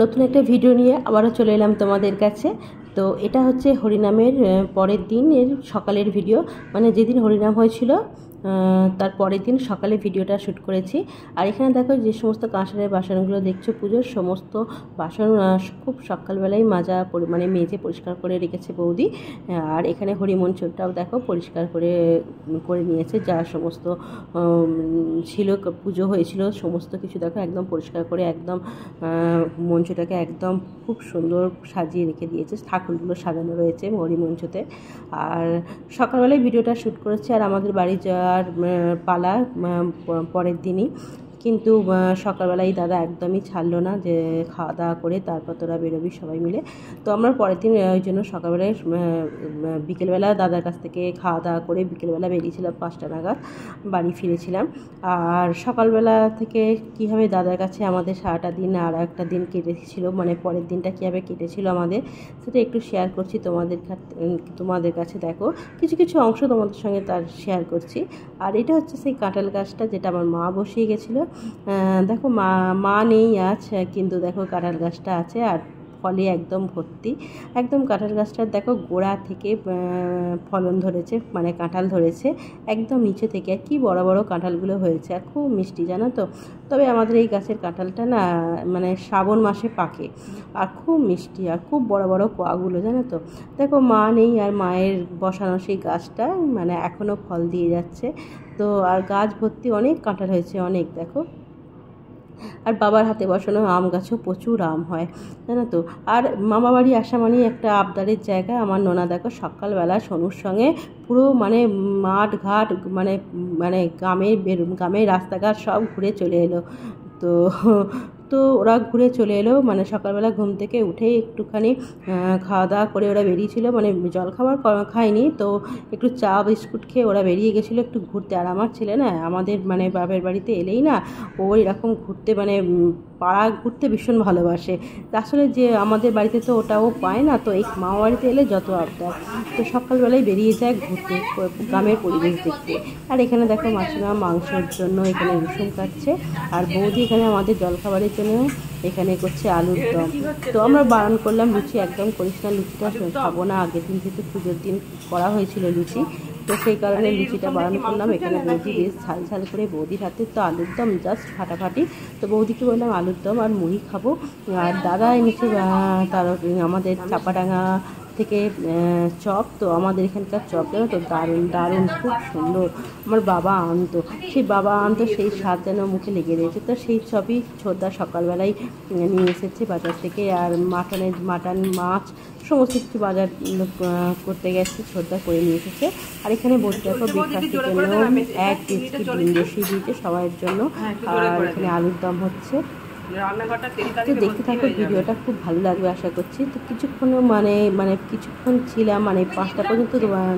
নতুন একটা ভিডিও নিয়ে আবারও চলে এলাম তোমাদের কাছে। তো এটা হচ্ছে হরিনামের পরের দিনের সকালের ভিডিও, মানে যেদিন হরিনাম হয়েছিল তার পরের দিন সকালে ভিডিওটা শ্যুট করেছি। আর এখানে দেখো যে সমস্ত কাঁসারের বাসনগুলো দেখছো, পুজোর সমস্ত বাসন খুব সকালবেলায় মানে মেজে পরিষ্কার করে রেখেছে বৌদি। আর এখানে হরিমঞ্চটাও দেখো পরিষ্কার করে নিয়েছে, যা সমস্ত ছিল পুজো হয়েছিল সমস্ত কিছু দেখো একদম পরিষ্কার করে একদম মঞ্চটাকে একদম খুব সুন্দর সাজিয়ে রেখে দিয়েছে। ঠাকুরগুলো সাজানো রয়েছে হরিমঞ্চতে। আর সকালবেলায় ভিডিওটা শ্যুট করেছে। আর আমাদের বাড়ি যাওয়ার পালা পরের দিনই, কিন্তু সকালবেলায় দাদা একদমই ছাড়লো না যে খাওয়া দাওয়া করে তারপর তোরা বেরোবি সবাই মিলে। তো আমরা পরের দিন ওই জন্য সকালবেলায় বিকেলবেলা দাদার কাছ থেকে খাওয়া দাওয়া করে বিকেলবেলা বেরিয়েছিলাম 5টা নাগাদ বাড়ি ফিরেছিলাম। আর সকালবেলা থেকে কীভাবে দাদার কাছে আমাদের সারাটা দিন আর একটা দিন কেটেছিল, মানে পরের দিনটা কীভাবে কেটেছিল আমাদের, সেটা একটু শেয়ার করছি তোমাদের কাছে। দেখো কিছু কিছু অংশ তোমাদের সঙ্গে তার শেয়ার করছি। আর এটা হচ্ছে সেই কাঁঠাল গাছটা যেটা আমার মা বসিয়ে গেছিলো। দেখো মা নেই আজ, কিন্তু দেখো কাঁঠাল গাছটা আছে আর ফলে একদম ভর্তি। একদম কাঁঠাল গাছটার দেখো গোড়া থেকে ফলন ধরেছে, মানে কাঁঠাল ধরেছে একদম নিচে থেকে। কি বড় বড় কাঁঠালগুলো হয়েছে আর খুব মিষ্টি, জানো তো। তবে আমাদের এই গাছের কাঁঠালটা না মানে শ্রাবণ মাসে পাকে আর খুব মিষ্টি আর খুব বড় বড় কোয়াগুলো, জানো তো। দেখো মা নেই আর মায়ের বসানো সেই গাছটা মানে এখনও ফল দিয়ে যাচ্ছে। তো আর গাছ ভর্তি অনেক কাঁঠাল হয়েছে, অনেক দেখো। আর বাবার হাতে বসানো আম গাছও প্রচুর আম হয়, জানো তো। আর মামা বাড়ি আসা মানেই একটা আবদারের জায়গা। আমার নোনা দেখো সকালবেলা সোনুর সঙ্গে পুরো মানে মাঠ ঘাট মানে গ্রামের রাস্তাঘাট সব ঘুরে চলে এলো। তো ওরা ঘুরে চলে এলো, মানে সকালবেলা ঘুম থেকে উঠেই একটুখানি খাওয়া দাওয়া করে ওরা বেরিয়েছিল, মানে জলখাবার খায়নি, তো একটু চা বিস্কুট খেয়ে ওরা বেরিয়ে গেছিলো একটু ঘুরতে। আর আমার ছেলে না আমাদের মানে বাপের বাড়িতে এলেই না ও এরকম ঘুরতে মানে পাড়া ঘুরতে ভীষণ ভালোবাসে। আসলে যে আমাদের বাড়িতে তো ওটাও পায় না, তো এই মামা বাড়িতে এলে যত আবদার। তো সকালবেলায় বেরিয়ে যায় ঘুরতে, গ্রামের পরিবেশ দেখতে। আর এখানে দেখো মাসিমা মাংসের জন্য এখানে রসুন কাটছে, আর বৌদি এখানে আমাদের জলখাবারের জন্য এখানে করছে আলুর দম। তো আমরা বারণ করলাম লুচি একদম করিস না, লুচিটা খাবো না। আগের দিন থেকে পুজোর দিন করা হয়েছিল লুচি, তো সেই কারণে লুচিটা বারণ করলাম। এখানে বৌদি বেশ ঝাল ঝাল করে বৌদির হাতে তো আলুর দম জাস্ট ফাটাফাটি। তো বৌদিকে বললাম আলুর দম আর মুড়ি খাবো। আর দাদা এনেছে তার আমাদের চাপাডাঙ্গা থেকে চপ। তো আমাদের এখানকার চপ জানো তো দারুণ দারুণ খুব সুন্দর। আমার বাবা আনতো, সেই স্বাদ যেন মুখে লেগে রয়েছে। তো সেই চপই ছোটদা সকালবেলায় নিয়ে এসেছে বাজার থেকে। আর মাটন মাছ সমস্ত কিছু বাজার করতে গেছে, ছোটদা করে নিয়ে এসেছে। আর এখানে বসে দেখো ব্রেকফাস্টের জন্য এক কেজি ডিম বসিয়ে দিয়েছে সবার জন্য। আর এখানে আলুর দম হচ্ছে। তো দেখতে থাকো ভিডিওটা, খুব ভালো লাগবে আশা করছি। তো কিছুক্ষণ কিছুক্ষণ ছিলাম, মানে 5টা পর্যন্ত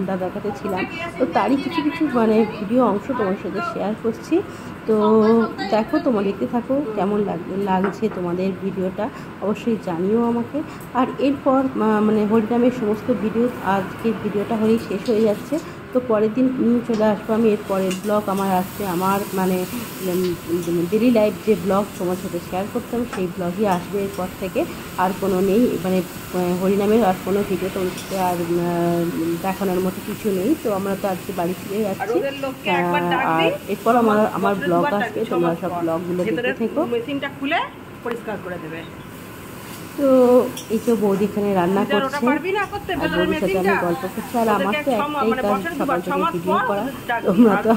দাদার কাছে ছিলাম। তো তারই কিছু ভিডিও অংশ তোমার সাথে শেয়ার করছি। তো দেখো তোমরা দেখতে থাকো, কেমন লাগছে তোমাদের ভিডিওটা অবশ্যই জানিও আমাকে। আর এরপর হরিনামের সমস্ত ভিডিও আজকের ভিডিওটা হলেই শেষ হয়ে যাচ্ছে। তো পরের দিন নিয়ে চলে আসবো আমি এর পরের ব্লগ। আমার আসছে আমার ডেলি লাইফ যে ব্লগ তোমার সাথে শেয়ার করতাম সেই ব্লগই আসবে এরপর থেকে। আর কোনো নেই, হরিনামের আর কোনো ভিডিও তোমাদের আর দেখানোর মতো কিছু নেই। তো আমরা তো আজকে বাড়ি ফিরে যাচ্ছি। আর এরপর আমার ব্লগ আসবে, তোমরা সব ব্লগগুলো দেখতে থেকো। মেশিনটা খুলে পরিষ্কার করে দেবে। তো এই যে বৌদি এখানে রান্না করছে আর বৌদির সাথে আমি গল্প করছি। আর আমার তো একটাই কাজ সকাল থেকে ভিডিও করা, তোমরা তো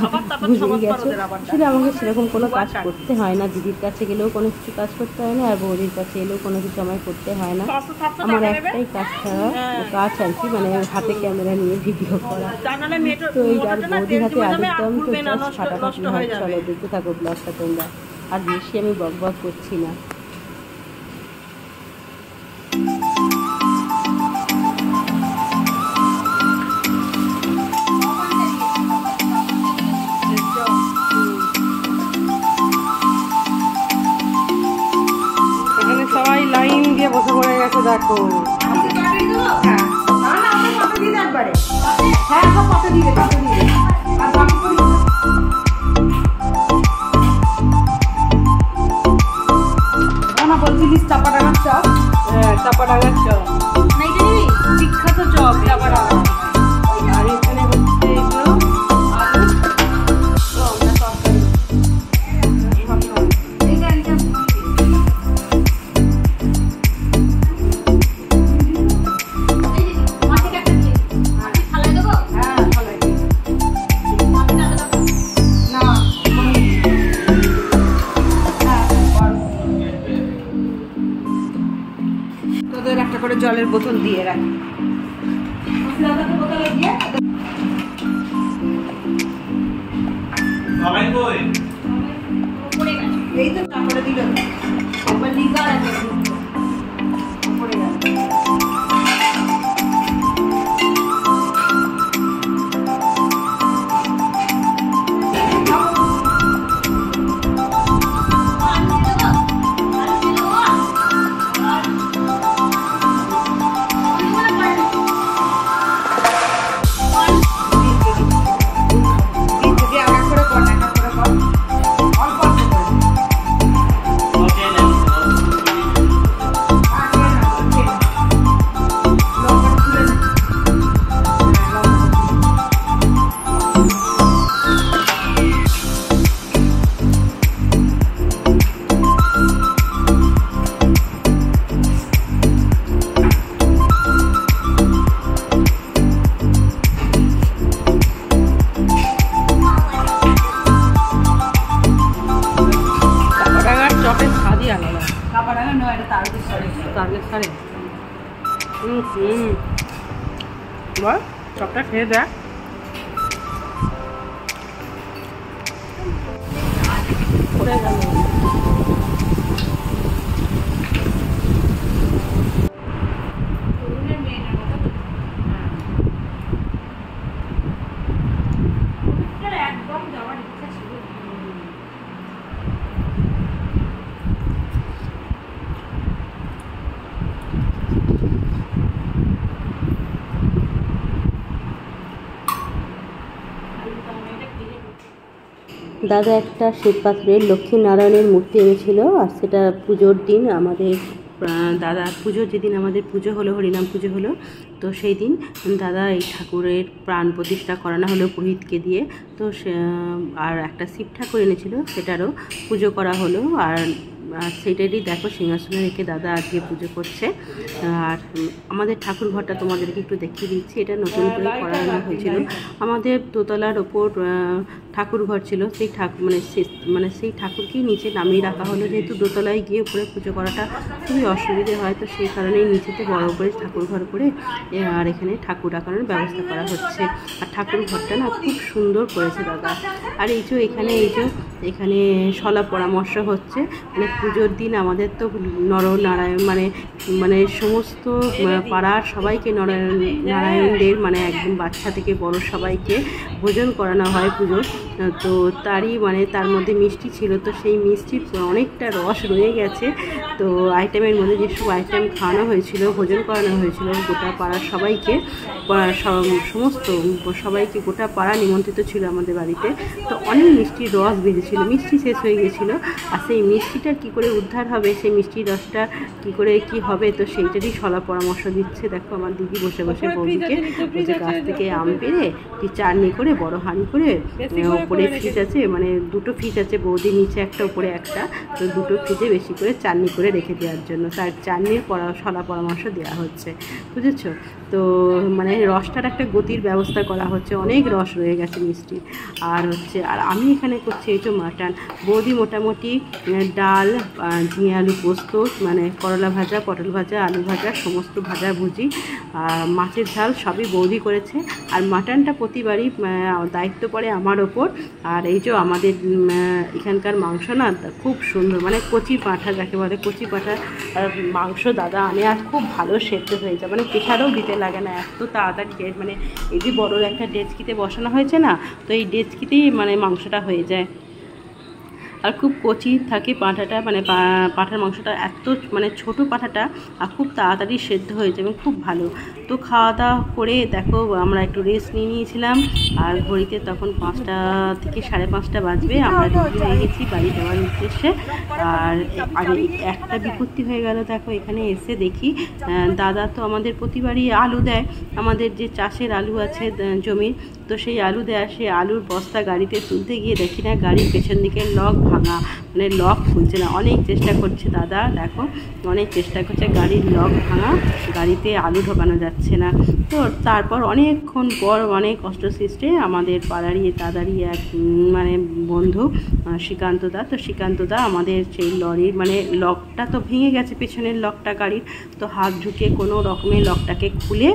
বুঝেই গেছো। আসলে আমাকে সেরকম কোনো কাজ করতে হয় না, দিদির কাছে গেলেও কোনো কিছু কাজ করতে হয় না, আর বৌদির কাছে এলেও কোনো কিছু আমায় করতে হয় না। আমার একটাই কাজ আর কি, হাতে ক্যামেরা নিয়ে ভিডিও করা। তো এই আর বৌদির হাতে আলুর দম তো জাস্ট ফাটাফাটি হয়। চলো দেখতে থাকো ব্লগটা তোমরা, আর বেশি আমি বক করছি না। সবাই লাইন দিয়ে বসে পড়ে গেছে দেখো। বলছিলিস চাপাডাঙ্গার চপ। হ্যাঁ, চাপাডাঙ্গার চপ বিখ্যাত চপ চাপাডাঙ্গা। আর এখানে হচ্ছে এগুলো আলু চপ না তরকারি। তোদের একটা করে জলের বোতল দিয়ে রাখ। এই তো করে দিল একবার লিগার আছে পড়ে গেল। বল চপটা খেয়ে দেখ। পড়ে গেল। দাদা একটা শ্বেতপাথরের লক্ষ্মীনারায়ণের মূর্তি এনেছিল, আর সেটা পুজোর দিন আমাদের দাদা পুজোর যেদিন আমাদের পুজো হলো, হরিনাম পুজো হলো, তো সেই দিন দাদা এই ঠাকুরের প্রাণ প্রতিষ্ঠা করানো হলো পুরোহিতকে দিয়ে। তো আর একটা শিব ঠাকুর এনেছিল, সেটারও পুজো করা হলো। আর সেইটারই দেখো সিংহাসনে রেখে দাদা আজকে পুজো করছে। আর আমাদের ঠাকুর ঘরটা তোমাদেরকে একটু দেখিয়ে দিচ্ছি। এটা নতুন করে করানো হয়েছিল। আমাদের দোতলার ওপর ঠাকুর ঘর ছিল, সেই সেই ঠাকুরকেই নিচে নামিয়ে রাখা হলো, যেহেতু দোতলায় গিয়ে উপরে পুজো করাটা খুবই অসুবিধে হয়, তো সেই কারণেই নিচেতে বড় করে ঠাকুর ঘর করে আর এখানে ঠাকুর রাখানোর ব্যবস্থা করা হচ্ছে। আর ঠাকুর ঘরটা না খুব সুন্দর করেছে দাদা। আর এখানে শলা পরামর্শ হচ্ছে, মানে পুজোর দিন আমাদের তো নরনারায়ণ মানে সমস্ত পাড়ার সবাইকে নারায়ণদের মানে একদম বাচ্চা থেকে বড় সবাইকে ভোজন করানো হয় পুজো। তো তার মধ্যে মিষ্টি ছিল, তো সেই মিষ্টির অনেকটা রস রয়ে গেছে। তো আইটেমের মধ্যে যেসব আইটেম খাওয়ানো হয়েছিল, ভোজন করানো হয়েছিল গোটা পাড়ার সবাইকে, সমস্ত সবাইকে গোটা পাড়া নিমন্ত্রিত ছিল আমাদের বাড়িতে। তো অনেক মিষ্টির রস বেরিয়েছিল, মিষ্টি শেষ হয়ে গেছিলো। আর সেই মিষ্টিটা কী করে উদ্ধার হবে, সেই মিষ্টির রসটা কী করে কি হবে, তো সেইটারই শলা পরামর্শ দিচ্ছে। দেখো আমার দিদি বসে বসে বৌদিকে বলছে গাছ থেকে আম পেড়ে কি চাটনি করে বড় হাঁড়ি করে, উপরে ফ্রিজ আছে, মানে দুটো ফ্রিজ আছে, বৌদির নিচে একটা উপরে একটা, তো দুটো ফ্রিজে বেশি করে চাটনি করে রেখে দেওয়ার জন্য তার চাটনির শলা পরামর্শ দেওয়া হচ্ছে, বুঝেছো? তো মানে রসটার একটা গতির ব্যবস্থা করা হচ্ছে, অনেক রস রয়ে গেছে মিষ্টি। আর আমি এখানে করছি এই যে মাটন। বৌদি মোটামুটি ডাল, ঝিঙে আলু পোস্ত, মানে করলা ভাজা, পটল ভাজা, আলু ভাজা, সমস্ত ভাজাভুজি, মাছের ঝাল সবই বৌদি করেছে। আর মাটনটা প্রতিবারই দায়িত্ব পড়ে আমার ওপর। আর এই যে আমাদের এখানকার মাংস না খুব সুন্দর, মানে কচি পাঁঠা যাকে বলে, কচি পাঁঠা মাংস দাদা আনে, আর খুব ভালো সেদ্ধ হয়ে যায়, মানে প্রেশারও দিতে লাগে না, এত তাড়াতাড়ি মানে এই যে বড় একটা ডেচকিতে বসানো হয়েছে না, তো এই ডেচকিতেই মানে মাংসটা হয়ে যায়। আর খুব কচি থাকে পাঁঠাটা, মানে পাঁঠার মাংসটা এত মানে ছোটো পাঁঠাটা, আর খুব তাড়াতাড়ি সেদ্ধ হয়ে যাবে, খুব ভালো। তো খাওয়া দাওয়া করে দেখো আমরা একটু রেস্ট নিয়েছিলাম, আর ঘড়িতে তখন 5টা থেকে 5:30 বাজবে। আমরা রেডি হয়ে গেছি বাড়ি যাওয়ার উদ্দেশ্যে। আর একটা বিপত্তি হয়ে গেল, দেখো এখানে এসে দেখি দাদা তো আমাদের প্রতিবারই আলু দেয়, আমাদের যে চাষের আলু আছে জমির, তো সেই আলু দেয়। সে আলুর বস্তা গাড়িতে তুলতে গিয়ে দেখি না গাড়ির পেছন দিকে লক ভাঙা, মানে লক খুলছে না। অনেক চেষ্টা করছে দাদা, দেখো অনেক চেষ্টা করছে, গাড়ির লক ভাঙা, গাড়িতে আলু ঢোকানো যাচ্ছে না। তো তারপর অনেকক্ষণ পর অনেক কষ্ট সৃষ্টে আমাদের পাড়ারই দাদারই এক মানে বন্ধু শ্রীকান্তদা, তো শ্রীকান্তদা আমাদের সেই লরির মানে লকটা তো ভেঙে গেছে, পেছনের লকটা গাড়ির, তো হাত ঢুকে কোনো রকমের লকটাকে খুলে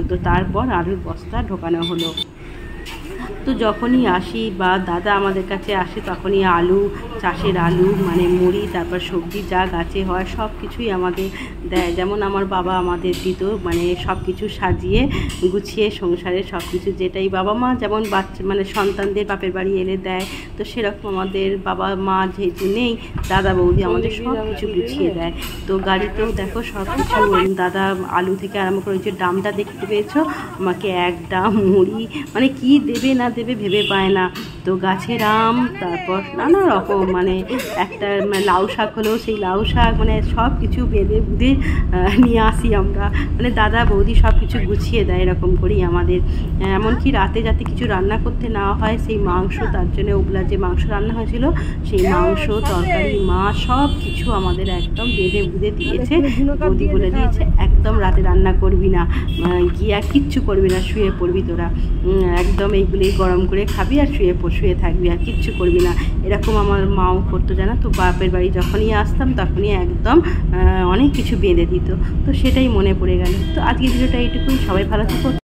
তো তারপর আলুর বস্তা ঢোকানো হলো। তো যখনই আসি বা দাদা আমাদের কাছে আসে তখনই আলু, চাষের আলু মানে মুড়ি, তারপর সবজি যা গাছে হয় সব কিছুই আমাদের দেয়। যেমন আমার বাবা আমাদের দিত, মানে সব কিছু সাজিয়ে গুছিয়ে সংসারে সব কিছু, যেটাই বাবা মা যেমন বাচ্চা মানে সন্তানদের বাপের বাড়ি এলে দেয়, তো সেরকম আমাদের বাবা মা যেহেতু নেই, দাদা বৌদি আমাদের সব কিছু গুছিয়ে দেয়। তো গাড়িতেও দেখো সব কিছু দাদা, আলু থেকে আরম্ভ করে যে ডামটা দেখতে পেয়েছো, আমাকে এক ডাম মুড়ি, মানে কি দেবে না দেবে ভেবে পায় না। তো গাছের আম, তারপর নানা রকম মানে একটা লাউ শাক হলেও সেই লাউ শাক, মানে সব কিছু বেঁধে বুঁধে নিয়ে আসি আমরা, মানে দাদা বৌদি সব কিছু গুছিয়ে দেয় এরকম করেই আমাদের। এমনকি রাতে যাতে কিছু রান্না করতে না হয়, সেই মাংস, তার জন্য ওগুলা যে মাংস রান্না হয়েছিল সেই মাংস, তরকারি, মাছ সব কিছু আমাদের একদম বেঁধে বুঁধে দিয়েছে। বৌদি বলে দিয়েছে একদম রাতে রান্না করবি না, গিয়ে আর কিচ্ছু করবি না, শুয়ে পড়বি তোরা, একদম এইগুলোই গরম করে খাবি আর শুয়ে থাকবি, আর কিচ্ছু করবি না। এরকম আমার মাও করতো জানা। তো বাপের বাড়ি যখনই আসতাম তখনই একদম অনেক কিছু বেঁধে দিত, তো সেটাই মনে পড়ে গেল। তো আজকের ভিডিওটা এইটুকুই, সবাই ভালো থাকো।